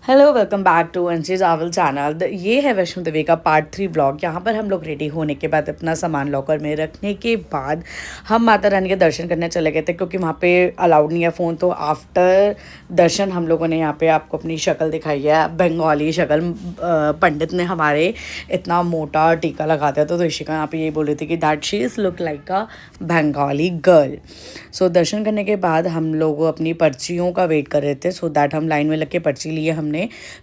Hello welcome back to अंशी travel channel. ये है वैष्णो देवी का पार्ट 3 ब्लॉग। यहाँ पर हम लोग रेडी होने के बाद अपना सामान लॉकर में रखने के बाद हम माता रानी के दर्शन करने चले गए थे, क्योंकि वहाँ पे अलाउड नहीं है फ़ोन। तो आफ्टर दर्शन हम लोगों ने यहाँ पे आपको अपनी शक्ल दिखाई है, बंगाली शक्ल। पंडित ने हमारे इतना मोटा टीका लगा दिया था, तो ऋषिका यहाँ पे ये बोल रही थी कि that she is look like a Bengali girl. So दर्शन करने के बाद हम लोग अपनी पर्चियों का वेट कर रहे थे, सो दैट हम लाइन में लग के पर्ची लिए हमने।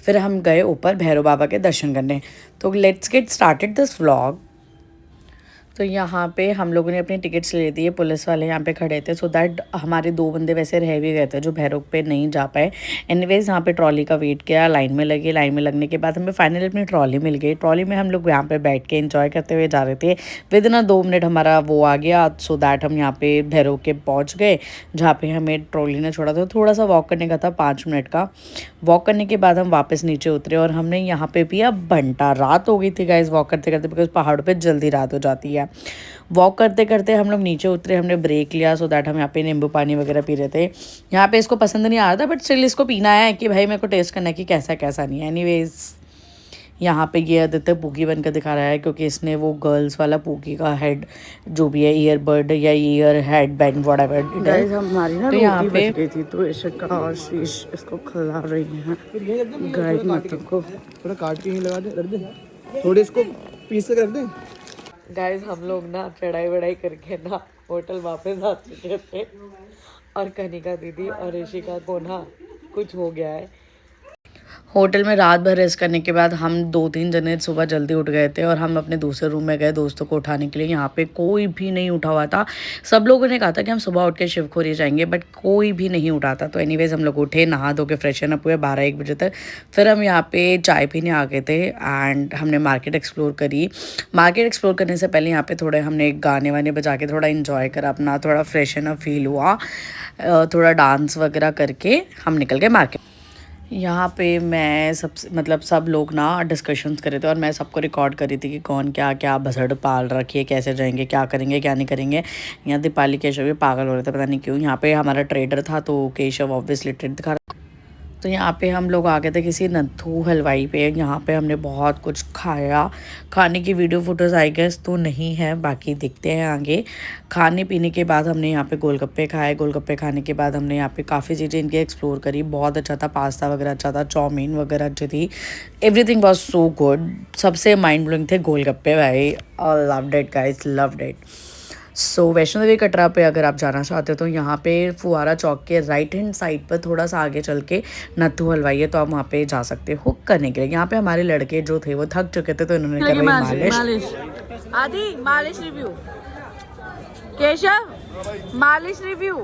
फिर हम गए ऊपर भैरव बाबा के दर्शन करने। तो let's get started this vlog. तो यहाँ पे हम लोगों ने अपनी टिकट्स ले दी है। पुलिस वाले यहाँ पे खड़े थे, सो दैट हमारे 2 बंदे वैसे रह भी गए थे जो भैरव पे नहीं जा पाए। एनीवेज यहाँ पे ट्रॉली का वेट किया, लाइन में लगे। लाइन में लगने के बाद हमें फाइनली अपनी ट्रॉली मिल गई। ट्रॉली में हम लोग यहाँ पे बैठ के एंजॉय करते हुए जा रहे थे। विद इन 2 मिनट हमारा वो आ गया, सो दैट हम यहाँ पे भैरव के पहुँच गए, जहाँ पे हमें ट्रॉली ने छोड़ा था। थोड़ा सा वॉक करने का था, 5 मिनट का। वॉक करने के बाद हम वापस नीचे उतरे और हमने यहाँ पे पिया बंटा। रात हो गई थी गाइज वॉक करते करते, बिकॉज पहाड़ों पे जल्दी रात हो जाती है। वॉक करते करते हम लोग नीचे उतरे, हमने ब्रेक लिया, सो दैट हम यहाँ पे नींबू पानी वगैरह पी रहे थे। यहाँ पे इसको पसंद नहीं आ रहा था, बट स्टिल इसको पीना है कि भाई मेरे को टेस्ट करना है कि कैसा कैसा नहीं है। एनीवेज यहाँ पे ये आदित्य पूकी बनकर दिखा रहा है, क्योंकि इसने वो गर्ल्स वाला पूकी का हेड जो भी है, ईयरबड या year head band whatever it is, हमारी ना तो यहाँ पे गई थी। तो इशिका और शीश इसको खिला रही हैं गाइस माता को। थोड़ा काट के ही लगा दे, रख दे थोड़े, इसको पीस के रख दे। गाइस हम लोग ना चढ़ाई वढ़ाई करके ना होटल वापस आ चुके थे, और कनिका दीदी और ऋषिका को ना कुछ हो गया है। होटल में रात भर रेस्ट करने के बाद हम 2-3 जने सुबह जल्दी उठ गए थे, और हम अपने दूसरे रूम में गए दोस्तों को उठाने के लिए। यहाँ पे कोई भी नहीं उठा हुआ था। सब लोगों ने कहा था कि हम सुबह उठ के शिवखोरी जाएंगे, बट कोई भी नहीं उठा था। तो एनीवेज हम लोग उठे, नहा धो के फ्रेशन अप हुए 12-1 बजे तक। फिर हम यहाँ पे चाय पीने आ गए थे एंड हमने मार्केट एक्सप्लोर करी। मार्केट एक्सप्लोर करने से पहले यहाँ पे थोड़े हमने गाने वाने बजा के थोड़ा इन्जॉय करा, अपना थोड़ा फ्रेशन अप फील हुआ, थोड़ा डांस वगैरह करके हम निकल गए मार्केट। यहाँ पे मैं सब लोग ना डिस्कशंस कर रहे थे, और मैं सबको रिकॉर्ड कर रही थी कि कौन क्या क्या भसड़ पाल रखी है, कैसे जाएंगे, क्या करेंगे क्या नहीं करेंगे। यहाँ दीपाली केशव भी पागल हो रहे थे, पता नहीं क्यों। यहाँ पे हमारा ट्रेडर था, तो केशव ऑब्वियसली ट्रेड दिखा। तो यहाँ पे हम लोग आ गए थे किसी नत्थू हलवाई पे। यहाँ पे हमने बहुत कुछ खाया। खाने की वीडियो फोटोज़ आई गेस तो नहीं है, बाकी दिखते हैं आगे। खाने पीने के बाद हमने यहाँ पे गोलगप्पे खाए। गोलगप्पे खाने के बाद हमने यहाँ पे काफ़ी चीज़ें इनके एक्सप्लोर करी। बहुत अच्छा था, पास्ता वगैरह अच्छा था, चाउमीन वगैरह अच्छी थी। Everything was so good. सबसे माइंड ब्लोइंग थे गोलगप्पे भाई। Loved it guys, loved it. So Vaishno Devi Katra पे अगर आप जाना चाहते हो तो यहाँ पे फुहारा चौक के राइट हैंड साइड पर थोड़ा सा आगे चल के नत्थू हलवाई है, तो आप वहाँ पे जा सकते हो करने के लिए। यहाँ पे हमारे लड़के जो थे वो थक चुके थे, तो इन्होंने कहा भाई मालिश। आदि मालिश रिव्यू, केशव मालिश रिव्यू।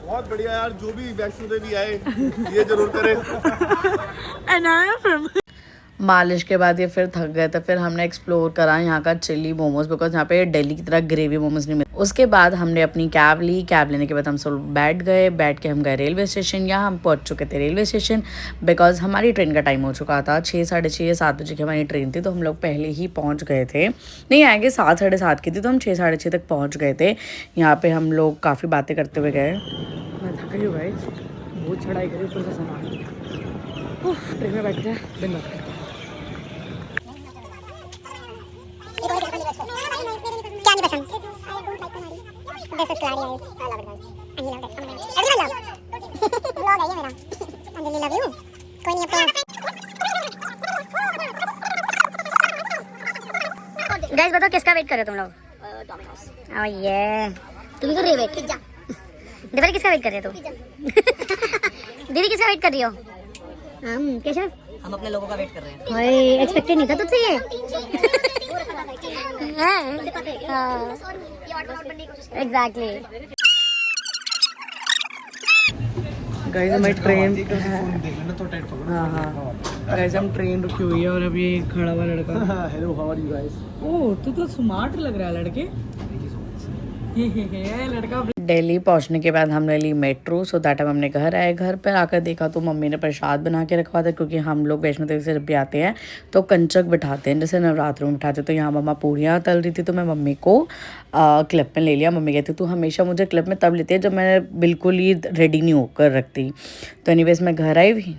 बहुत बढ़िया यार, जो भी वैष्णो देवी आए ये जरूर करे। मालिश के बाद ये फिर थक गए थे। फिर हमने एक्सप्लोर करा यहाँ का चिली मोमोज, बिकॉज यहाँ पे दिल्ली की तरह ग्रेवी मोमोज नहीं मिलते। उसके बाद हमने अपनी कैब ली। कैब लेने के बाद हम सब बैठ गए। बैठ के हम गए रेलवे स्टेशन। यहाँ हम पहुँच चुके थे रेलवे स्टेशन, बिकॉज हमारी ट्रेन का टाइम हो चुका था। 6, साढ़े 6 या 7 बजे की हमारी ट्रेन थी, तो हम लोग पहले ही पहुँच गए थे। नहीं आएंगे 7, साढ़े 7 की थी, तो हम 6, साढ़े 6 तक पहुँच गए थे। यहाँ पे हम लोग काफ़ी बातें करते हुए गए। मैं थक गई हूँ भाई, बहुत चढ़ाई करी ऊपर से सामान। ट्रेन में बैठते हैं, दिन बात करते हैं। क्या नहीं पसंद? This is Claudia. I love it guys. And he loved it. Everyone love. Vlog है ये मेरा. Anjali love you. कोई नहीं अपना. Guys बताओ किसका वेट कर रहे हो तुम लोग? Domino's. Oh yeah. तुम भी कर रही हो वेट? पिज़्ज़ा. दीवाली किसका वेट कर रहे हो तुम? दीदी किसका वेट कर रही हो? हम केशव? हम अपने लोगों का वेट कर रहे हैं। भाई एक्सपेक्टेड नहीं था तुझसे ये. एग्जैक्टली. गाइस हमारी ट्रेन गाइस हम ट्रेन रुकी हुई है, और अब ये खड़ा हुआ लड़का। Hello, how are you guys? Oh तू तो स्मार्ट लग रहा है लड़के। लड़का। दिल्ली पहुंचने के बाद हमने ली मेट्रो, सो दैट हम अपने घर आए। घर पर आकर देखा तो मम्मी ने प्रसाद बना के रखवा था, क्योंकि हम लोग वैष्णो देवी से जब भी आते हैं तो कंचक बिठाते हैं, जैसे नवरात्रों में बिठाते। तो यहाँ मम्मा पूरियाँ तल रही थी, तो मैं मम्मी को क्लिप में ले लिया। मम्मी कहती तू हमेशा मुझे क्लिप में तब लेती है जब मैं बिल्कुल ही रेडी नहीं होकर रखती। तो एनीवेज मैं घर आई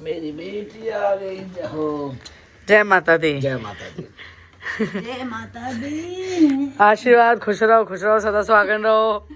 मेरी बेटी आ गई। हो जय माता दी। जय माता दी। आशीर्वाद, खुश रहो सदा सुहागन रहो।